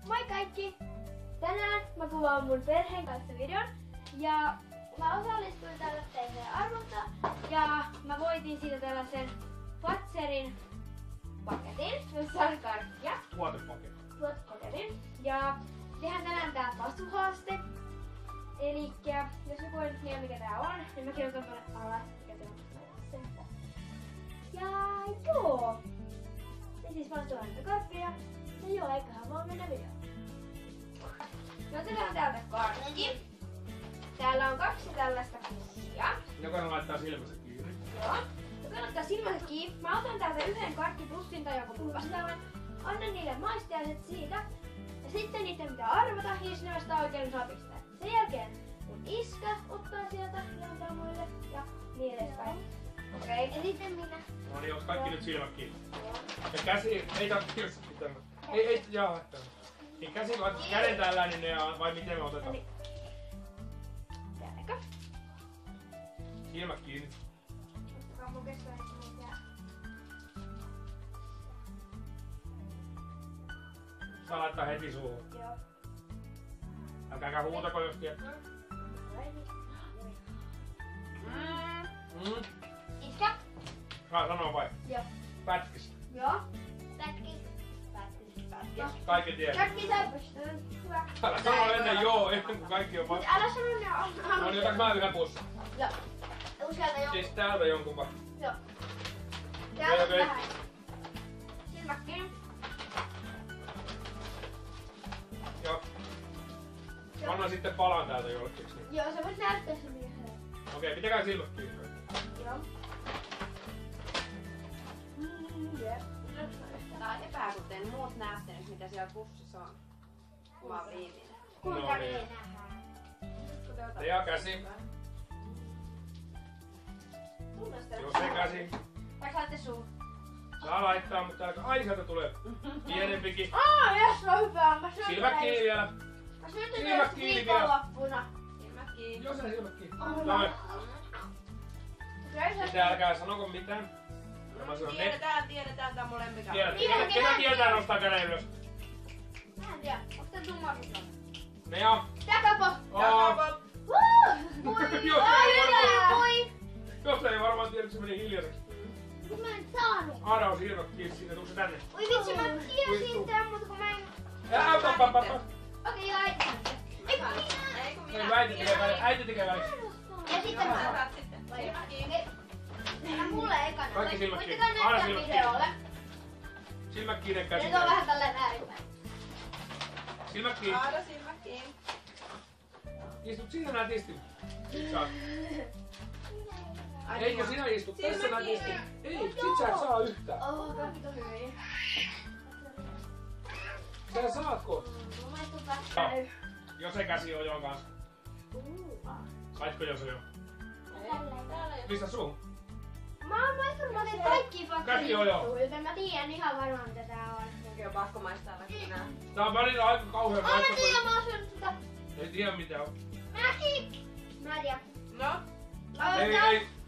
Moi kaikki! Tänään mä kuvaan mun perheen kanssa videon ja mä osallistuin tällaiseen arvontaan ja mä voitin siitä tällaisen Fatserin paketin, jossa on karkkia. Tuotepaketin. Ja tehdään tänään tää pasuhaaste. Elikkä jos joku ei tiedä mikä tää on, niin mä kirjoitan tuonne alas mikä se on. Ja joo! Ja siis mä tuon näitä karkkeja. Ja joo, eiköhän vaan mennä videoon. No otetaan täältä karkki. Täällä on 2 tällaista pussia. Jokainen laittaa silmänsä kiinni. Joo. Jokainen laittaa silmänsä kiinni. Mä otan täältä yhden karkkipussin tai joku puppastelman. Annan niille maistiaiset siitä. Ja sitten niiden pitää arvata, ja jos ne vastaa oikein, niin saa pistää. Sen jälkeen mun iskä ottaa sieltä ja antaa muille ja niin edespäin. Okei. Ja sitten minä. No niin, onks kaikki nyt silmät kiinni? Ja käsi, ei tarvitse jossakin tämä. Ei, jaa. Niin käsi, käden täällä, niin ne, vai miten me otetaan? Eli. Täällä. Silmät kiinni. Ottakaa mun kestoa, että mun jää. Saa laittaa heti suuhun. Joo. Älkääkä huutako jos tietää. Iskä? Saa sanoa vai? Joo. Pätkis. Joo. Pätkis. Pätkis. Kaikki tietää. Pätkis. Hyvä. Älä sano ennen joo, ennen kuin kaikki on vasta. Älä sano ne No niin, otaks mä yhden pussin? Joo. Usealta jonkun. Siis täältä jonkun vai? Joo. Täältä Okei. vähän. Silmät kiinni. Joo. Anna sitten palan täältä jollekin. Niin. Joo, sä voit näyttää sen miehen. Okei, pitäkää silmät kiinni. Joo. Jep. Tää on epäkuten muut näette nyt mitä siellä pussissa on. Mä oon viimeinen. Kuinka No me niin. nähdään? Ja käsi. Jos ei käsi. Tai saatte suun. Saa laittaa, mutta aika... Ai, sieltä tulee pienempikin. Jos on hyvä. Mä syön Silmät kiinni vielä. Mä syön Silmät kiinni vielä. viikonloppuna. Silmät kiinni. Jos ei silmät kiinni. Oh, Noin. Okei, sä... Sitten älkää sanoko mitään. Mä sanon ne. Tiedetään, tää on mun lempikala. Tiedät. Ketä tietää nostaa käden ylös? Mä en tiedä. Onks tää tummaisuus? Ne on. Takapo! Jos ei varmaan tiedä, että se meni hiljaiseksi. Mä en saanut. Aara on silmät kiinni siinä, tuuk se tänne? Oi vitsi, mä tiesin tän, mutta kun mä en... Okei, joo, äiti. Ei kun minä. Ei kun Ei, minä. äiti tekee välissä. Ja sitten mä. Saat sitten. Silmät kiinni. Anna mulle ekana. Kaikki silmät kiinni. Voittakaa Aina näyttää silmät videolle. Silmät kiinni, käsi. Nyt on vähän tälleen väärinpäin. Silmät kiinni. Aada silmät kiinni. Istut siinä näet istin. Sit saat. Ai, Eikö sinä istu? Tässä Silmät näet istin. kiinni. Ei, sit sä et saa yhtään. Kaikki on hyvin. Sä saatko? Mä maistun päästä. Jos ei käsi oo joon kanssa. Saitko jos jo? Pistä suuhun. Mä oon maistanut kaikki Käsi on joo. joten mä tiedän ihan varmaan mitä tää on. Munkin on pakko maistaa vaikka minä. Tää on välillä aika kauhean Mä tiedän, mä oon syönyt sitä. Ei tiedä mitä on. Mäkin! Mä en tiedä. No?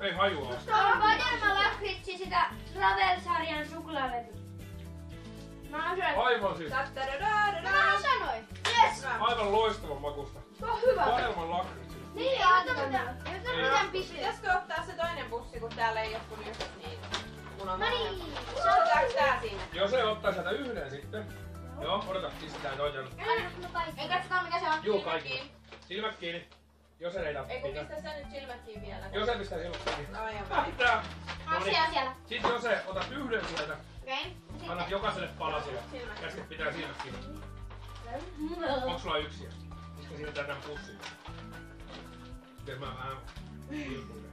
Ei hajua. Tää on Vadelma lakritsi sitä Travel-sarjan suklaavetystä. Mä oon syönyt. Aivan siis. Mä sanoin. Yes! Aivan loistavan makusta. Se on hyvä. Maailman lakritsi. Niin, ota miten pistää. Pitäisikö ottaa se toinen pussi, kun täällä ei oo kuin yksi niin? Mun on No niin. Otetaanko tää sinne? Jos ei ottaa sieltä yhden sitten. Joo, odota, pistää toisen. Ei katsotaan mikä se on. Juu, kaikki. Silmät kiinni. Jos ei Ei kun pitää. pistä sä nyt silmät kiinni vielä. Jos ei pistää silmät kiinni. Aivan. Pitää. Siellä. Sitten jos ei otat yhden sieltä, Okei. annat jokaiselle palasille. Käsket pitää silmät kiinni. Onks sulla yksiä? Koska siinä tämän pussin. Sitten mä vähän vilkuilen.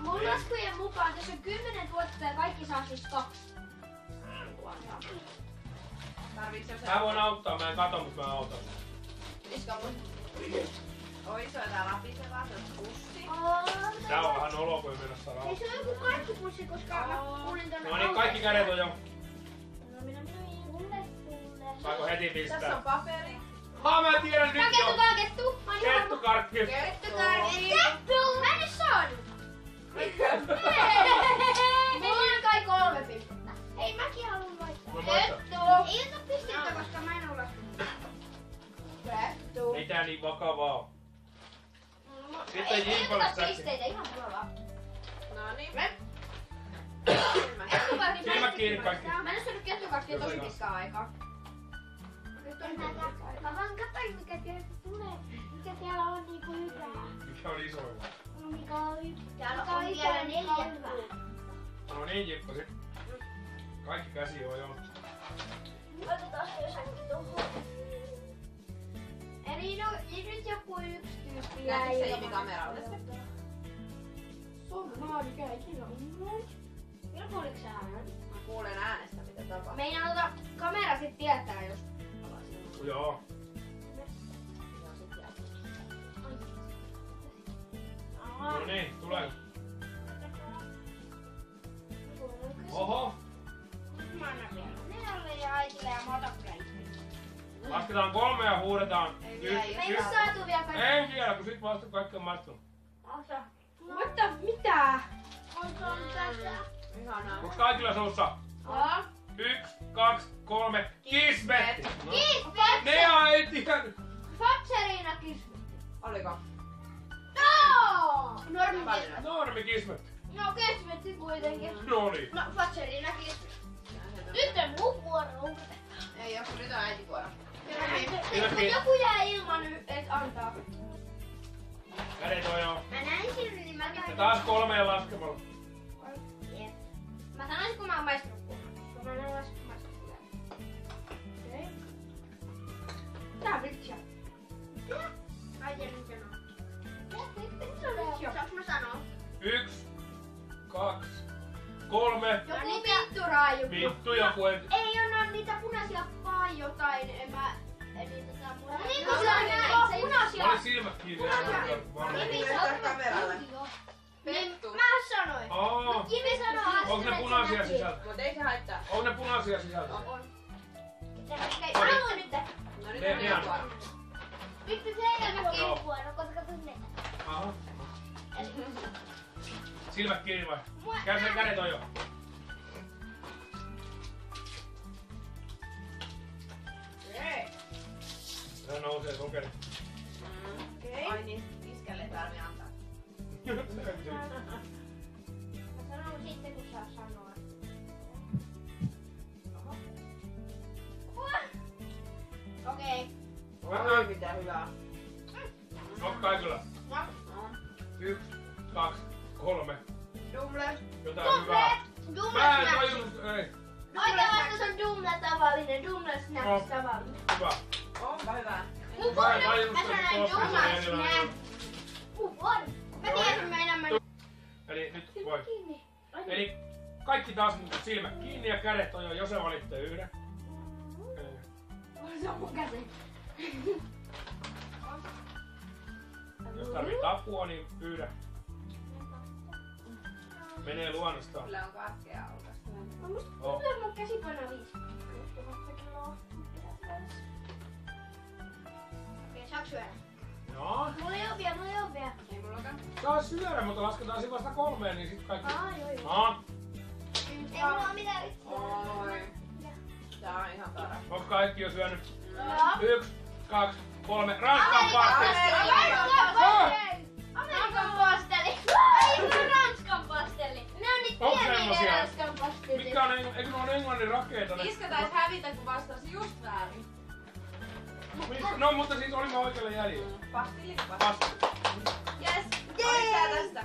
Mun laskujen mukaan tässä on 10 tuotetta ja kaikki saa siis 2. Tarviiks se? Mä voin auttaa, mä en kato, mutta mä autan. Iska mun. Oi, se on tää lapisevaa, se on pussi. Tää on vähän noloa, kun ei mennä saada Ei se on joku karkkipussi, koska mä kuulin tonne. No niin, kaikki kädet on jo. Saako heti Tässä pistää? on paperi. Mä tiedän nyt jo. Kettu! Kettukarkki. Kettu! Mä en edes saanut! Makavaa. Sitten Jimpalle säkki. pisteitä, ihan mulla vaan. Noniin. Silmät kiinni kaikki. Mä en oo syönyt kettukakkia tosi pitkään aikaa. Mä vaan katsoin mikä sieltä tulee. Mikä siellä on niinku hyvää. Mikä on isoilla? No mikä on hyvää. Täällä on vielä 4 hyvää. No niin Jippa sit. Kaikki käsi on jo. Otetaan se säkki tuohon. Eli no, nyt joku yksi tyyppi Näkyykö se Jimi kameralle? Mä oon ikinä ollut. Vielä kuuliko sä äänen? Mä kuulen äänestä mitä tapahtuu. Meinaa kamera sit tietää jos... Joo. No niin, tulee. Oho. Mä annan vielä Nealle ja äitille ja Matakrelle. Lasketaan 3 ja huudetaan. Ei vielä, ei Me ei oo saatu vielä kaikki. Ei vielä, kun sit vasta kaikki on maistunut. Mutta mitä? On tässä. Ihanaa. Onks kaikilla suussa? Joo. 1, 2, 3. Kismetti! No. Kismet! Nea ei tiennyt. Fatserina kismetti. Oliko? No! Normi kismetti. Normi kismetti. No kismetti kuitenkin. No niin. No Fatserina kismetti. Nyt on mun vuoro. Ei oo, kun nyt on äiti vuoro. Silmätkin. Joku jää ilman et antaa. Kädet on jo. Mä näin sinun, niin mä Ja käyn. taas 3 ja laskemalla. Mä sanoisin, kun mä oon maistanut kunnon. Kun mä en oo maistanut vielä. Okei. Tää on vitsia. Ai Jenni sanoo. Saanko mä sanoa? 1, 2, 3. Joku vitturaju. Vittu joku ei. Ei oo niitä punaisia tai jotain. En mä... Eli tätä mun... Niin kuin kuin se on sä näit näin. sen. Punaisia. Oli silmät kiinni. Näytä kameralle. Pettu. Mä sanoin. Oo. Jimi sanoo Onko ne punaisia sisältä? Mut ei se haittaa. Onko ne punaisia sisältä? On. Okei, Oi. sano nyt. No nyt Ne on ihan. vuoro. Vittu se ei ole Joo. mun vuoro, koska tus ne. Aha. Silmät kiinni vai? Kädet on jo. Ei. Tää nousee sokeri. Ai niin, iskelle ei tarvi antaa. Mä sanon sitten, kun saa sanoa. Okei. Oi mitä hyvää. Onko kaikilla? No. 1, 2, 3. Dumle. Jotain hyvää. Mä en tajunnut. Ei. Oikea vastaus on Dumle tavallinen. Dumle No. Snacks tavallinen. Hyvä. Onpa hyvä. Mä en tajunnut, Mä että sanoin tuossa Dumle on erilainen. Snacks. Mun vuoro. Mä tiedän, mä enemmän. Eli nyt voi. Kiinni. Eli kaikki taas nyt silmät kiinni ja kädet on jo, jos se valitte yhden. Se on mun käsi. Jos tarvii apua, niin pyydä. Menee luonnostaan. Kyllä on katkea aukasta. Mä musta Oh. tuntuu, että mun käsi painaa 5 kiloa. Okei, saaks syödä? Joo. Mulla ei oo vielä. Ei mullakaan. Saa syödä, mutta lasketaan siinä vasta 3, niin sit kaikki. Joo. No, Ei mulla oo mitään yhtään. Oi. Tää on ihan tara. onko kaikki jo syönyt? Joo. 1, 2, 3. Ranskan pasteli! Amerikan pasteli! Ei se Ranskan pasteli! Ne on niitä Onko pieniä semmosia? Ranskan pastelit. Mitkä on, eikö ne on englannin rakeita? Ne? Iska taisi hävitä, kun vastasi just väärin. No, mutta siis olimme oikealla jäljellä. Pastilli. Pasteli. Yes! Oliko tää tästä?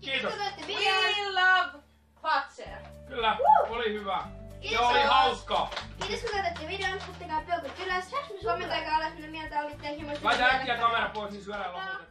Kiitos. We love Fatser! Kyllä, oli hyvä. Kiitos. Ja oli hauskaa. Kiitos kun katsoitte videon, ottakaa peukut ylös, kommentoikaa alas mitä mieltä olitte. Laita äkkiä kamera pois, niin syödään lopulta.